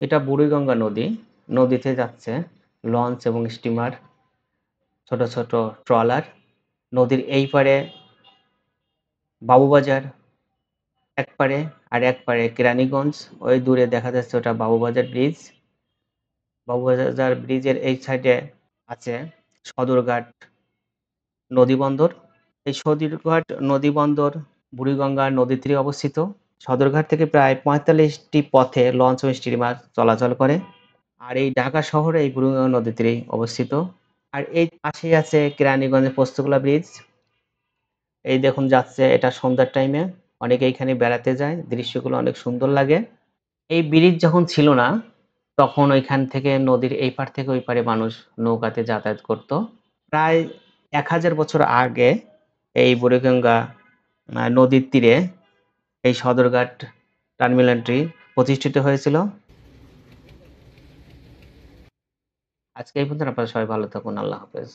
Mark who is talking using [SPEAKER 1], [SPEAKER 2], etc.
[SPEAKER 1] এটা বুড়িগঙ্গা নদী। নদীতে যাচ্ছে লঞ্চ এবং স্টিমার, ছোট, ছোট ট্রলার। নদীর এই পারে বাবুবাজার এক পারে, আর এক পারে কেরানীগঞ্জ। ওই দূরে দেখা যাচ্ছে ওটা বাবুবাজার ব্রিজ। বাবুবাজার ব্রিজের এই সাইডে আছে সদরঘাট নদীবন্দর। এই সদরঘাট নদীবন্দর বুড়িগঙ্গা নদীর তীরে অবস্থিত। সদরঘাট থেকে প্রায় ৪৫টি পথে লঞ্চ ও স্টিমার চলাচল করে। আর এই ঢাকা শহরে এই বুড়িগঙ্গা নদীর তীরেই অবস্থিত। আর এই পাশেই আছে কেরানীগঞ্জের পোস্তগোলা ব্রিজ। এই দেখুন যাচ্ছে, এটা সন্ধ্যার টাইমে। অনেকে এইখানে বেড়াতে যায়, দৃশ্যগুলো অনেক সুন্দর লাগে। এই ব্রিজ যখন ছিল না, তখন ওইখান থেকে নদীর এই পার থেকে ওই পারে মানুষ নৌকাতে যাতায়াত করত। প্রায় ১০০০ বছর আগে এই বুড়িগঙ্গা নদীর তীরে এই সদরঘাট টার্মিনালটি প্রতিষ্ঠিত হয়েছিল। আজকে এই পর্যন্ত। আপনারা সবাই ভালো থাকুন। আল্লাহ হাফেজ।